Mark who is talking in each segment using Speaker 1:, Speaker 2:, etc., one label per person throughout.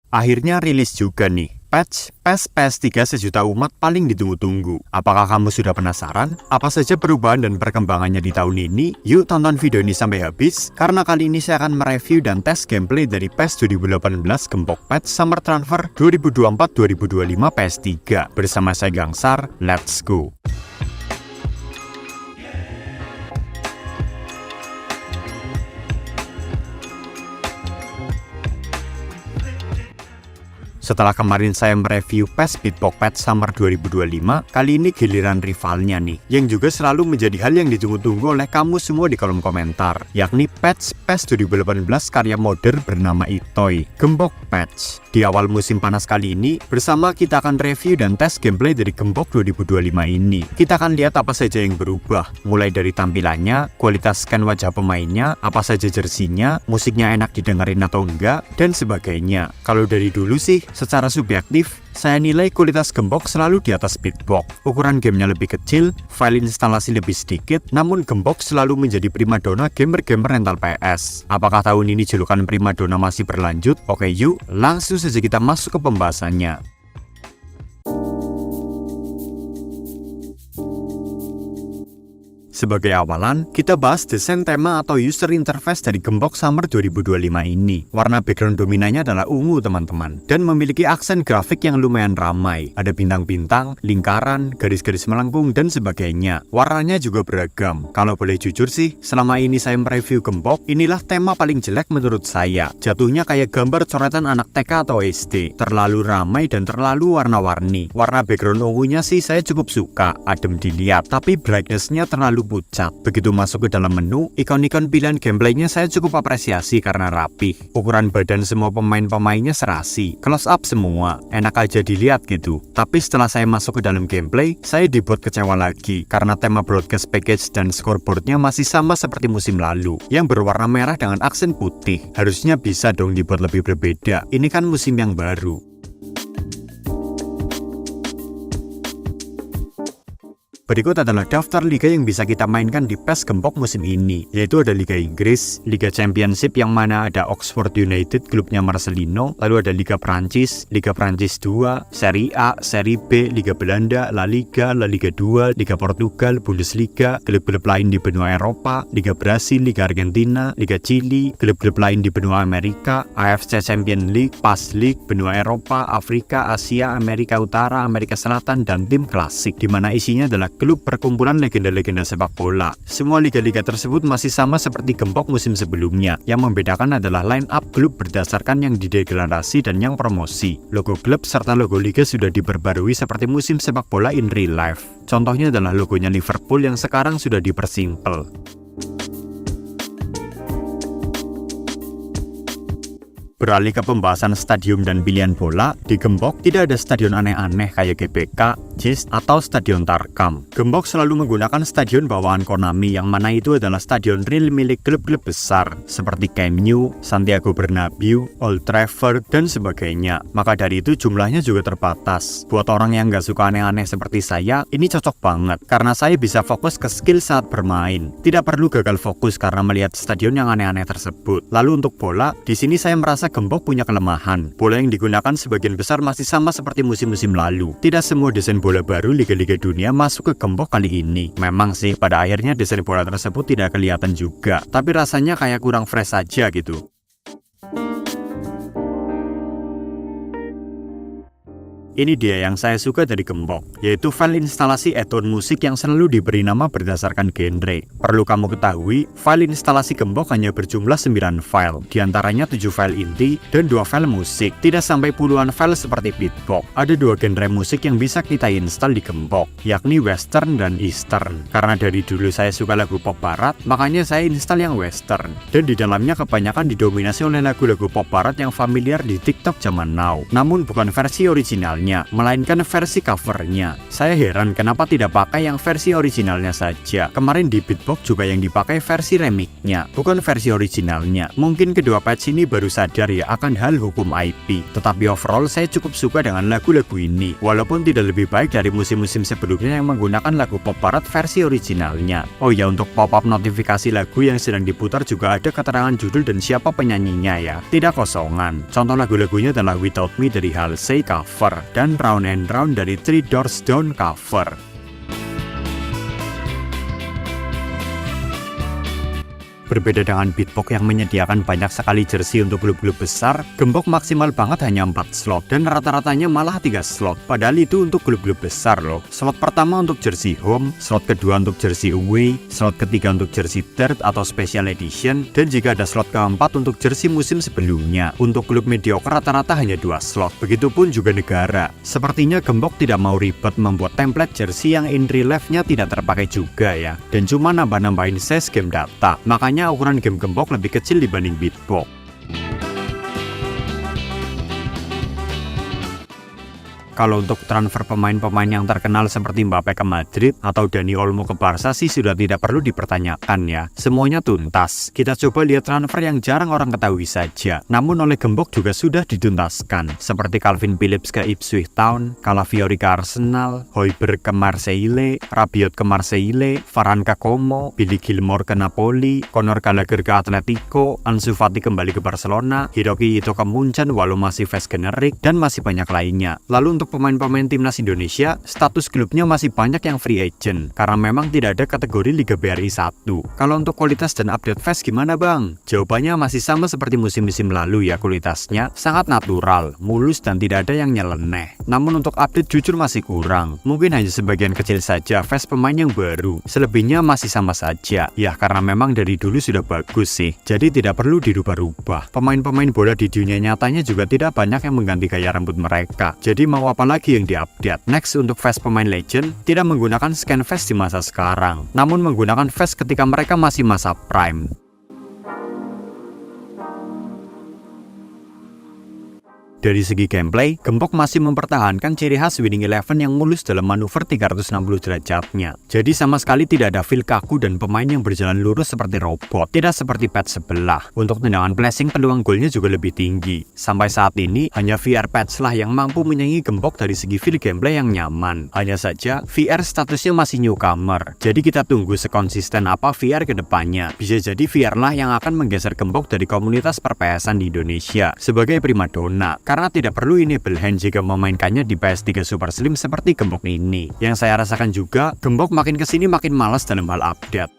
Speaker 1: Akhirnya rilis juga nih, patch PES PS3 sejuta umat paling ditunggu-tunggu. Apakah kamu sudah penasaran? Apa saja perubahan dan perkembangannya di tahun ini? Yuk tonton video ini sampai habis, karena kali ini saya akan mereview dan tes gameplay dari PES 2018 Gembok Patch Summer Transfer 2024-2025 PS3. Bersama saya Gangsar, let's go! Setelah kemarin saya mereview PES Gembok Patch Summer 2025, kali ini giliran rivalnya nih, yang juga selalu menjadi hal yang ditunggu-tunggu oleh kamu semua di kolom komentar, yakni patch PES 2018 karya modder bernama Itoy, Gembok Patch. Di awal musim panas kali ini, bersama kita akan review dan tes gameplay dari Gembok 2025 ini. Kita akan lihat apa saja yang berubah, mulai dari tampilannya, kualitas scan wajah pemainnya, apa saja jersinya, musiknya enak didengerin atau enggak, dan sebagainya. Kalau dari dulu sih, secara subjektif, saya nilai kualitas Gembok selalu di atas Beatbox. Ukuran gamenya lebih kecil, file instalasi lebih sedikit, namun Gembok selalu menjadi primadona gamer-gamer rental PS. Apakah tahun ini julukan primadona masih berlanjut? Oke yuk, langsung saja kita masuk ke pembahasannya. Sebagai awalan, kita bahas desain tema atau user interface dari Gembok Summer 2025 ini. Warna background dominannya adalah ungu teman-teman, dan memiliki aksen grafik yang lumayan ramai. Ada bintang-bintang, lingkaran, garis-garis melengkung, dan sebagainya. Warnanya juga beragam. Kalau boleh jujur sih, selama ini saya mereview Gembok, inilah tema paling jelek menurut saya. Jatuhnya kayak gambar coretan anak TK atau SD. Terlalu ramai dan terlalu warna-warni. Warna background ungunya sih saya cukup suka, adem dilihat, tapi brightness-nya terlalu pucat. Begitu masuk ke dalam menu, ikon-ikon pilihan gameplaynya saya cukup apresiasi karena rapih. Ukuran badan semua pemain-pemainnya serasi, close up semua, enak aja dilihat gitu. Tapi setelah saya masuk ke dalam gameplay, saya dibuat kecewa lagi karena tema broadcast package dan scoreboardnya masih sama seperti musim lalu, yang berwarna merah dengan aksen putih. Harusnya bisa dong dibuat lebih berbeda, ini kan musim yang baru. Berikut adalah daftar liga yang bisa kita mainkan di PES Gembok musim ini, yaitu ada Liga Inggris, Liga Championship yang mana ada Oxford United, klubnya Marcelino, lalu ada Liga Prancis 2, Serie A, Serie B, Liga Belanda, La Liga 2, Liga Portugal, Bundesliga, klub-klub lain di benua Eropa, Liga Brasil, Liga Argentina, Liga Chili, klub-klub lain di benua Amerika, AFC Champions League, PAS League, benua Eropa, Afrika, Asia, Amerika Utara, Amerika Selatan, dan tim klasik, di mana isinya adalah klub perkumpulan legenda-legenda sepak bola. Semua liga-liga tersebut masih sama seperti Gembok musim sebelumnya. Yang membedakan adalah line up klub berdasarkan yang dideklarasi dan yang promosi. Logo klub serta logo liga sudah diperbarui seperti musim sepak bola in real life. Contohnya adalah logonya Liverpool yang sekarang sudah dipersimpel. Beralih ke pembahasan stadium dan pilihan bola, di Gembok tidak ada stadion aneh-aneh kayak GBK, JIS, atau Stadion Tarkam. Gembok selalu menggunakan stadion bawaan Konami yang mana itu adalah stadion real milik klub-klub besar seperti Camp Nou, Santiago Bernabeu, Old Trafford, dan sebagainya. Maka dari itu jumlahnya juga terbatas. Buat orang yang nggak suka aneh-aneh seperti saya, ini cocok banget karena saya bisa fokus ke skill saat bermain. Tidak perlu gagal fokus karena melihat stadion yang aneh-aneh tersebut. Lalu untuk bola, di sini saya merasa Gembok punya kelemahan. Bola yang digunakan sebagian besar masih sama seperti musim-musim lalu. Tidak semua desain bola baru liga-liga dunia masuk ke Gembok kali ini. Memang sih pada akhirnya desain bola tersebut tidak kelihatan juga, tapi rasanya kayak kurang fresh aja gitu. Ini dia yang saya suka dari Gembok, yaitu file instalasi add-on musik yang selalu diberi nama berdasarkan genre. Perlu kamu ketahui, file instalasi Gembok hanya berjumlah 9 file, diantaranya 7 file inti dan 2 file musik. Tidak sampai puluhan file seperti Beatbox. Ada 2 genre musik yang bisa kita install di Gembok, yakni Western dan Eastern. Karena dari dulu saya suka lagu pop barat, makanya saya install yang Western. Dan di dalamnya kebanyakan didominasi oleh lagu-lagu pop barat yang familiar di TikTok zaman now. Namun bukan versi originalnya. originalnya, melainkan versi covernya. Saya heran kenapa tidak pakai yang versi originalnya saja. Kemarin di Beatbox juga yang dipakai versi remixnya, bukan versi originalnya. Mungkin kedua patch ini baru sadar ya akan hal hukum IP. Tetapi overall saya cukup suka dengan lagu-lagu ini, walaupun tidak lebih baik dari musim-musim sebelumnya yang menggunakan lagu pop barat versi originalnya. Oh ya, untuk pop-up notifikasi lagu yang sedang diputar juga ada keterangan judul dan siapa penyanyinya ya, tidak kosongan. Contoh lagu-lagunya adalah Without Me dari Halsey cover dan Round and Round dari Three Doors Down cover. Berbeda dengan Beatbox yang menyediakan banyak sekali jersey untuk klub-klub besar, Gembok maksimal banget hanya 4 slot dan rata-ratanya malah 3 slot. Padahal itu untuk klub-klub besar loh. Slot pertama untuk jersey home, slot kedua untuk jersey away, slot ketiga untuk jersey third atau special edition, dan jika ada slot keempat untuk jersey musim sebelumnya. Untuk klub mediocre rata-rata hanya 2 slot. Begitupun juga negara. Sepertinya Gembok tidak mau ribet membuat template jersey yang in real life-nya tidak terpakai juga ya, dan cuma nambah-nambahin size game data. Makanya ukuran game Gembok lebih kecil dibanding Beatbox. Kalau untuk transfer pemain-pemain yang terkenal seperti Mbappe ke Madrid atau Dani Olmo ke Barca sih sudah tidak perlu dipertanyakan ya. Semuanya tuntas. Kita coba lihat transfer yang jarang orang ketahui saja, namun oleh Gembok juga sudah dituntaskan. Seperti Calvin Phillips ke Ipswich Town, Calafiori ke Arsenal, Højbjerg ke Marseille, Rabiot ke Marseille, Varane ke Como, Billy Gilmour ke Napoli, Conor Gallagher ke Atletico, Ansu Fati kembali ke Barcelona, Hiroki Ito ke Munchen walau masih fast generik, dan masih banyak lainnya. Lalu untuk pemain-pemain timnas Indonesia, status klubnya masih banyak yang free agent karena memang tidak ada kategori Liga BRI 1. Kalau untuk kualitas dan update fast gimana bang? Jawabannya masih sama seperti musim-musim lalu ya, kualitasnya sangat natural, mulus dan tidak ada yang nyeleneh. Namun untuk update jujur masih kurang, mungkin hanya sebagian kecil saja fast pemain yang baru, selebihnya masih sama saja. Ya karena memang dari dulu sudah bagus sih, jadi tidak perlu dirubah-rubah. Pemain-pemain bola di dunia nyatanya juga tidak banyak yang mengganti gaya rambut mereka, jadi mau apalagi yang diupdate. Next untuk fast pemain legend, tidak menggunakan scan fast di masa sekarang, namun menggunakan fast ketika mereka masih masa prime. Dari segi gameplay, Gembok masih mempertahankan ciri khas Winning Eleven yang mulus dalam manuver 360 derajatnya. Jadi sama sekali tidak ada feel kaku dan pemain yang berjalan lurus seperti robot, tidak seperti patch sebelah. Untuk tendangan flashing, peluang golnya juga lebih tinggi. Sampai saat ini, hanya VR patch lah yang mampu menyaingi Gembok dari segi feel gameplay yang nyaman. Hanya saja, VR statusnya masih newcomer, jadi kita tunggu sekonsisten apa VR ke depannya. Bisa jadi VR lah yang akan menggeser Gembok dari komunitas perpesan di Indonesia sebagai primadona. Karena tidak perlu enable hand jika memainkannya di PS3 Super Slim seperti Gembok ini. Yang saya rasakan juga, Gembok makin kesini makin malas dalam hal update.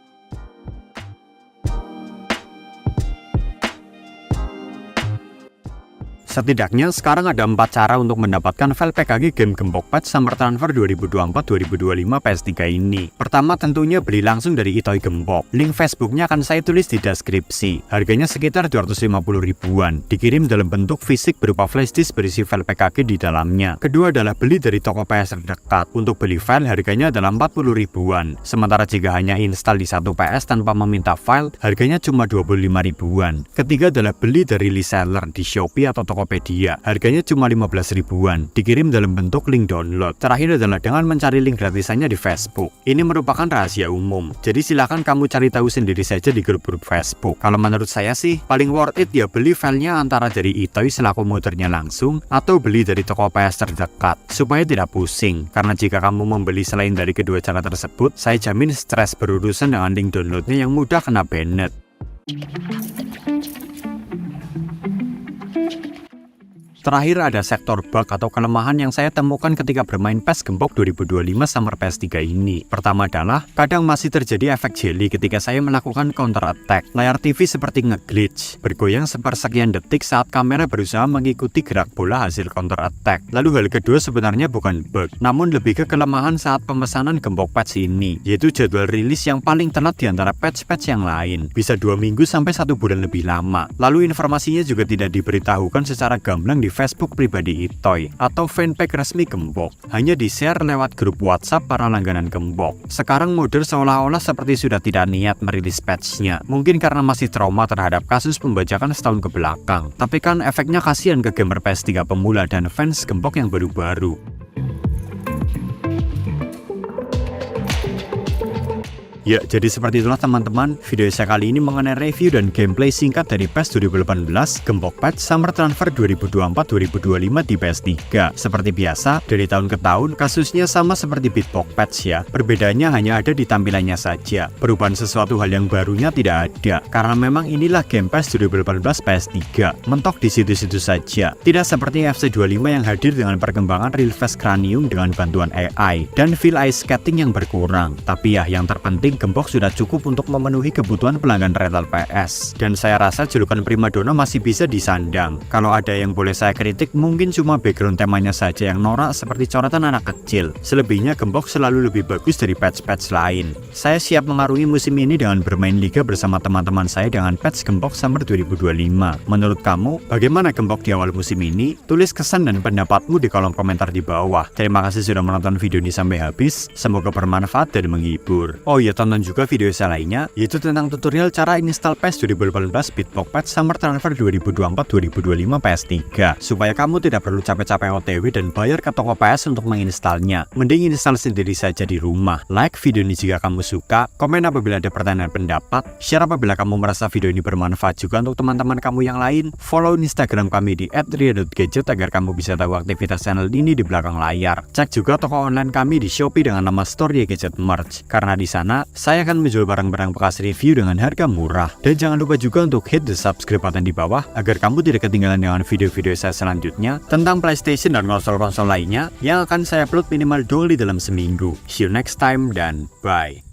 Speaker 1: Setidaknya sekarang ada 4 cara untuk mendapatkan file PKG game Gembok Patch Summer Transfer 2024-2025 PS3 ini. Pertama tentunya beli langsung dari Itoy Gembok. Link Facebooknya akan saya tulis di deskripsi. Harganya sekitar 250 ribuan. Dikirim dalam bentuk fisik berupa flash disk berisi file PKG di dalamnya. Kedua adalah beli dari toko PS terdekat. Untuk beli file harganya adalah 40 ribuan. Sementara jika hanya install di satu PS tanpa meminta file, harganya cuma 25 ribuan. Ketiga adalah beli dari reseller di Shopee atau Tokopedia. Harganya cuma 15 ribuan, dikirim dalam bentuk link download. Terakhir adalah dengan mencari link gratisannya di Facebook. Ini merupakan rahasia umum, jadi silakan kamu cari tahu sendiri saja di grup-grup Facebook. Kalau menurut saya sih, paling worth it ya beli filenya antara dari Itoy selaku muternya langsung, atau beli dari toko PS terdekat, supaya tidak pusing. Karena jika kamu membeli selain dari kedua cara tersebut, saya jamin stres berurusan dengan link downloadnya yang mudah kena banned. Terakhir ada sektor bug atau kelemahan yang saya temukan ketika bermain PES Gembok 2025 Summer PS3 ini. Pertama adalah, kadang masih terjadi efek jelly ketika saya melakukan counter attack. Layar TV seperti nge-glitch, bergoyang sepersekian detik saat kamera berusaha mengikuti gerak bola hasil counter attack. Lalu hal kedua sebenarnya bukan bug, namun lebih ke kelemahan saat pemesanan Gembok patch ini, yaitu jadwal rilis yang paling telat di antara patch-patch yang lain. Bisa 2 minggu sampai 1 bulan lebih lama. Lalu informasinya juga tidak diberitahukan secara gamblang di Facebook pribadi Itoy atau fanpage resmi Gembok, hanya di-share lewat grup WhatsApp para langganan Gembok. Sekarang Modder seolah-olah seperti sudah tidak niat merilis patch-nya, mungkin karena masih trauma terhadap kasus pembajakan setahun ke belakang. Tapi kan efeknya kasihan ke gamer PS3 pemula dan fans Gembok yang baru-baru. Ya, jadi seperti itulah teman-teman, video saya kali ini mengenai review dan gameplay singkat dari PES 2018 Gembok Patch Summer Transfer 2024-2025 di PS3. Seperti biasa, dari tahun ke tahun, kasusnya sama seperti Bitbox Patch ya. Perbedaannya hanya ada di tampilannya saja. Perubahan sesuatu hal yang barunya tidak ada, karena memang inilah game PES 2018 PS3. Mentok di situ-situ saja. Tidak seperti FC25 yang hadir dengan perkembangan Real Face Cranium dengan bantuan AI, dan feel eye skating yang berkurang. Tapi ya, yang terpenting Gembok sudah cukup untuk memenuhi kebutuhan pelanggan rental PS. Dan saya rasa julukan primadona masih bisa disandang. Kalau ada yang boleh saya kritik, mungkin cuma background temanya saja yang norak seperti coretan anak kecil. Selebihnya Gembok selalu lebih bagus dari patch-patch lain. Saya siap mengarungi musim ini dengan bermain liga bersama teman-teman saya dengan patch Gembok Summer 2025. Menurut kamu, bagaimana Gembok di awal musim ini? Tulis kesan dan pendapatmu di kolom komentar di bawah. Terima kasih sudah menonton video ini sampai habis. Semoga bermanfaat dan menghibur. Oh iya, tonton juga video saya lainnya, yaitu tentang tutorial cara install PES 2018 Bitbox Patch Summer Transfer 2024-2025 PS3, supaya kamu tidak perlu capek-capek OTW dan bayar ke toko PS untuk menginstalnya. Mending install sendiri saja di rumah. Like video ini jika kamu suka, komen apabila ada pertanyaan pendapat, share apabila kamu merasa video ini bermanfaat juga untuk teman-teman kamu yang lain, follow Instagram kami di @ria.gadget agar kamu bisa tahu aktivitas channel ini di belakang layar. Cek juga toko online kami di Shopee dengan nama Store Ria Gadget Merch, karena di sana saya akan menjual barang-barang bekas review dengan harga murah. Dan jangan lupa juga untuk hit the subscribe button di bawah agar kamu tidak ketinggalan dengan video-video saya selanjutnya tentang PlayStation dan konsol-konsol lainnya yang akan saya upload minimal 2 kali dalam seminggu. See you next time dan bye.